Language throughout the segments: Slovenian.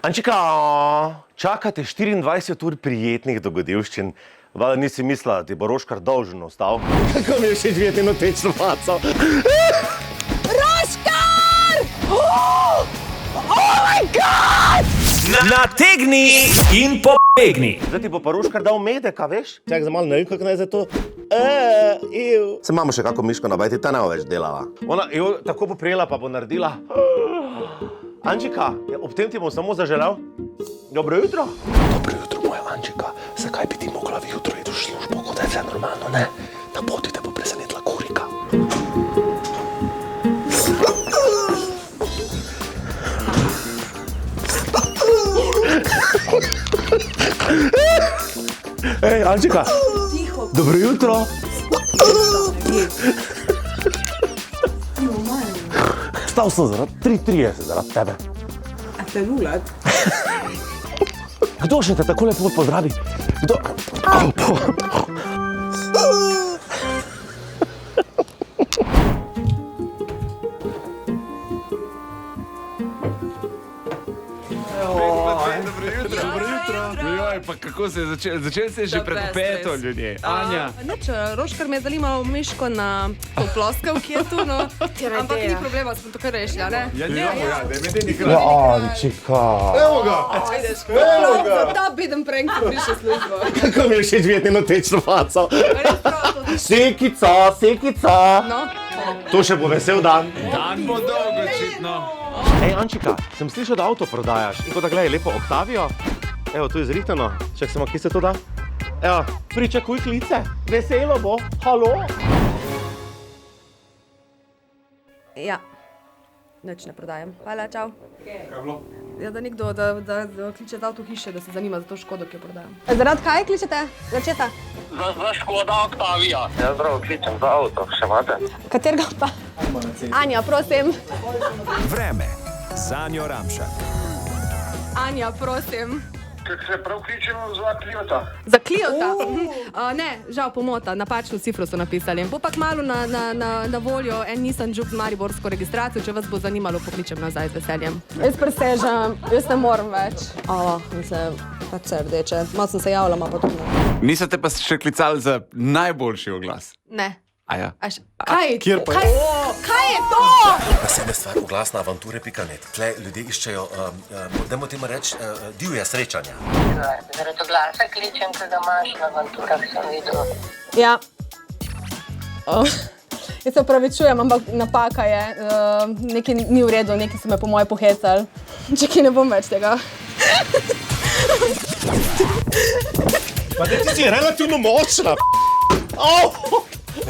Ančika, čakate 24 ur prijetnih dogodivščin. Valjda nisi mislila, da ti bo Roškar dolžen ostal. Kako mi je še živeti eno tečno faco? Roškar! Oh my God! Nategni in pobegni. Zdaj ti bo pa Roškar dal medeka, veš? Čak za malo ne vem, kako naj za to. Se imamo še kako miško nabajti, ta ne bo več delala. Ona jo tako bo prijela, pa bo naredila. Ančika, ob tem ti bom samo zaželel. Dobro jutro. Dobro jutro, moja Ančika. Zakaj bi ti mogla v jutro iti v službo, kot da je vse normalno, ne? Na poti te bo presenetila kurika. Ej, Ančika. Tiho. Dobro jutro. Stal sem zaradi 3:30 zaradi tebe. A te lulat? Kdo še te tako lepo pozdravi? Kdo? Dobro jutro. Joj, pa kako se je začel se je že pred peto, ljudje. Anja. Nič, Roškar me je zanimal miško na to ploskev, ki je tu, no. Ampak ni problema, smo to kar rešili, ne? Ja, njemu, ja, da je med teni Ja, kraj. Ančika. Evo ga. Za ta beden prank si prišel službo. Kako mi je še živeti eno tečno faco? Res prav, to Sekica, sekica. no. To še bo vesel dan. Dan bo dolgo, očitno. Ej, Ančika, sem slišal, da avto prodajaš. In ko da gledaj lepo Octavio. Evo, tu je zrihtano. Čak samo, kje se to da? Evo, pričakuj klice. Veselo bo. Halo. Ja, nič ne prodajam. Hvala, čau. Ja, da nekdo, da kliče z avto hiše, da se zanima za to škodo, ki jo prodajam. Zaradi kaj kličete? Začeta? Za Škoda Octavia. Ja, zdravo, kličem za avto, še imate? Katerega pa? Anja, prosim. Vreme. Sanjo Ramšak. Anja, prosim. Kako se prav kličem za Cliota? Za Cliota? Ne, žal pomota, napačno cifro so napisali. Bo pa kmalu na voljo en Nissan Juke z mariborsko registracijo, če vas bo zanimalo, pokličem nazaj z veseljem. Jaz presežem, jaz ne morem več. Mislim, pač vse rdeče. Malo sem se javljala, pa tudi ne. Niso te pa še klicali za najboljši oglas? Ne. Aja. Kaj? Kjer pa Kaj? Kaj je to? Naslednja stvar, oglas na avanture.net. Tle ljudje iščejo, dajmo temu reči, divja srečanja. Zaradi glasa kličem, ki ga imaš na avanturah, sem videl. Ja. Jaz se opravičujem, ampak napaka je. Nekaj ni v redu, nekaj so me po moje pohecali. Čakaj, ne bom več tega. Pa da ti si relativno močna.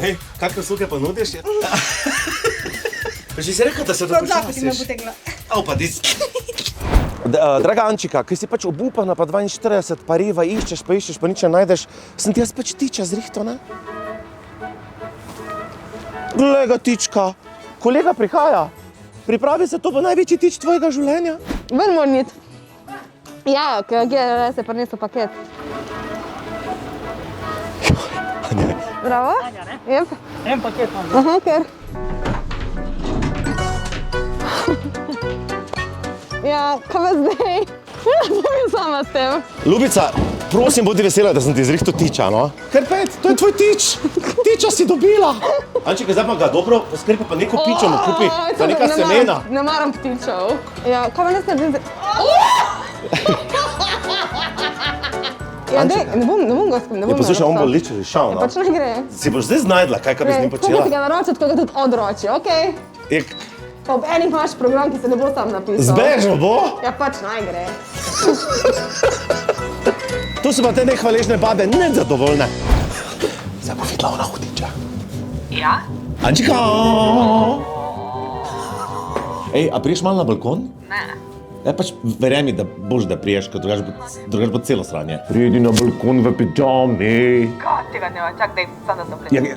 Ej, kakve suke pa nudiš? Pa že si rekel, da se dopočasiš. Pa ti si. Draga Ančika, ki si pač obupana, pa 42, pa riva, iščeš, pa nič ne najdeš, sem ti jaz pač tiča zrihto, ne? Glej ga tička, kolega prihaja. Pripravi se, to bo največji tič tvojega življenja. Ven moram iti. Ja, GRS je prinesel paket. Bravo? Anja, ne? Jep. En paket imam. Aha, ker. Ja, kaj pa zdaj? Ne bom sama s tem. Ljubica, prosim, bodi vesela, da sem ti zrihto tiča, no? Ker pet, to je tvoj tič. Tiča si dobila. Ančika, zdaj pa ga dobro poskrbi, pa neko pičo mu kupi, pa neka semena. Ne maram ptičev. Ja, kaj pa ne naredim zdaj? Ja, dej, ne bom ga skupaj, ne bom Ja, poslušaj, on bo naročila. liče šel, no? Pač ne gre. Si boš zdaj znajdla, kaj bi z njim Tako počela? ti ga naročiti, tako ga tudi odroči, okej? Pa ob enih imaš program, ki se ne bo sam napisal. Zbežno bo? Ja, pač naj gre. Tu so pa te nehvaležne babe nezadovoljne. Zdaj bo videla ona hudiča. Ja? Ančika! Ej, a priješ malo na balkon? Ne. Ja, pač verjemi, da boš, da priješ, ker drugače bo celo sranje. Pridi na balkon v pidžami. Kaj tega ne vem, čak, daj, sam da sem prej.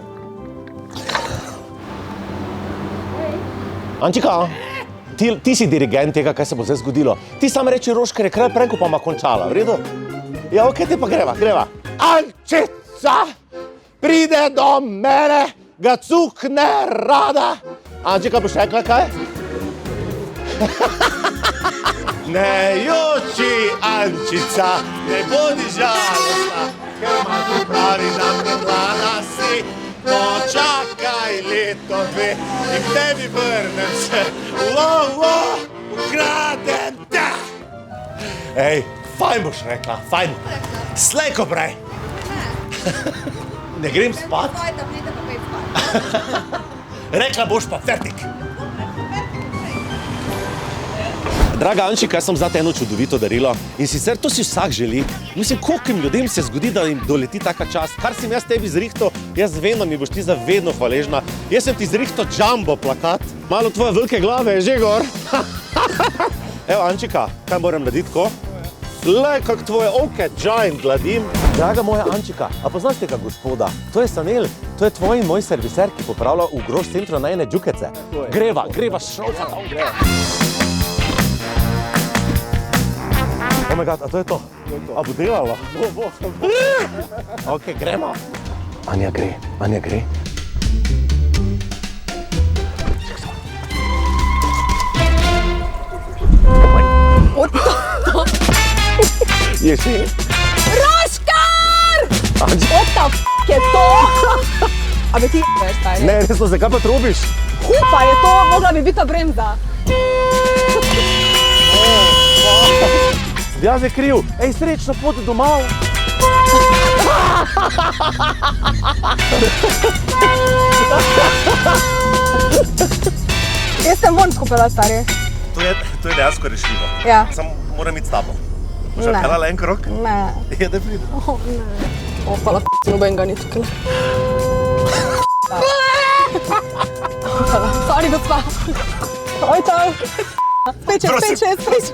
Ančika, ti si dirigent tega, kaj se bo zdaj zgodilo. Ti sam reči Roškar je kraj prenko, pa ima končala, v redu? Ja, okej, te pa greva. Ančica, pride do mene, ga cukne rada. Ančika, boš rekla kaj? Ne joči, Ančica, ne bodi žalostna, ker ima tu pravi, da predlana si. Počakaj leto, dve in k tebi vrnem se. Ukradem te! Ej, fajn boš rekla, fajn. Slej ko prej. Ne grem spat. Rekla boš pa, fertik. Draga Ančika, jaz sem zate eno čudovito darilo in sicer to si vsak želi. Mislim, kolikim ljudem se zgodi, da jim doleti taka čast. Kar sem jaz tebi zrihto, jaz vem, da mi boš ti zavedno hvaležna. Jaz sem ti zrihto jumbo plakat. Malo tvoje velike glave je že gor. Evo, Ančika, kaj moram narediti, ko? Le, kak tvoje oke giant gladim. Draga moja Ančika, a poznaš tega gospoda? To je Sanel, to je tvoj in moj serviser, ki popravlja v grož centru najene džukece. Greva šrofa, da on gre. Oh my god, a to je to? A bo delalo? Bo. Ok, gremo. Anja gre. Je še? Roškar! Anči? What the f*** je to? A bi ti veš, taj? Ne, resno, zakaj pa trobiš? Hupa je to, mogla bi biti ta bremza. Jaz je kriv. Ej, srečno pot domov. Jaz sem von skupila, stari. To je dejansko rešljivo. Ja. Samo moram iti s tabo. Boš Ne. odpeljala en krog? Ne. Je, da pride. Hvala, noben ga ni tukaj. Sorry, gospa. Oj, čau. Spet šest.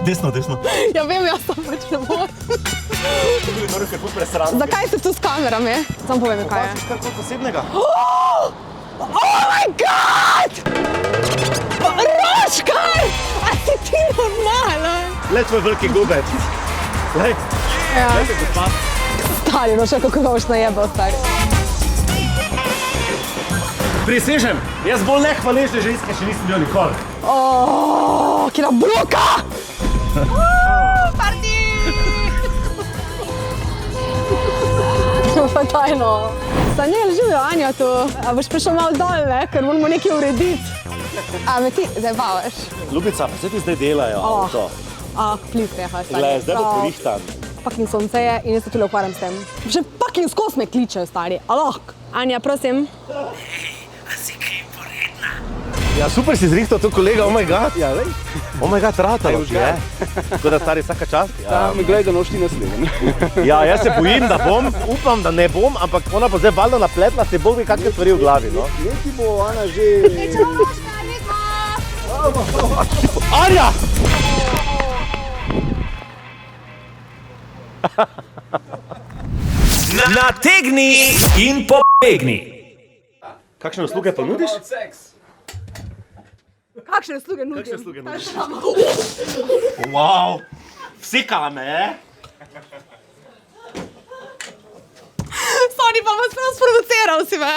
Desno. Ja vem, jaz sem pač ne morem. Presrano. Zakaj si tu s kamerami? Sam povem, kaj je. Kaj kot posebnega? Oh my god! Roškar! A si ti normalen? Le tvoj veliki gubec. Le, Ja. te gospa. Stari, no še kako ga boš najebal, stari. Prisežem, jaz bolj nehvaležne ženske še nisem bil nikoli. Kira bruka! Parti! Daj no. Sanjel, živijo Anja tu. A boš prišel malo dol, ne? Ker moramo nekaj urediti. A me ti zdaj bavaš? Ljubica, pa se ti zdaj delajo avto. Plis neha, stari. Glej, zdaj bo porihtan. Fucking sonce je in jaz se tule ukvarjam s tem. Že fucking skos me kličejo, stari. Alok. Anja, prosim. Ja, super si zrihtal to, kolega, oh my god. Ja, lej. Oh my god, ratalo ti je. Tako da, stari, vsaka čast. Ja. Glej, da noš ti naslednji. Ja, jaz se bojim, da bom, upam, da ne bom, ampak ona bo zdaj valjda napletla, se Bog ve kakve stvari v glavi, no. Neki bo, Ana, že... Anja! Nategni in pobegni. Kakšne usluge pa nudiš? Kakšne sluge nudim? Kakšne sluge nudiš? Wow, vsika me, Sorry, pa vas prav sproduciral si me.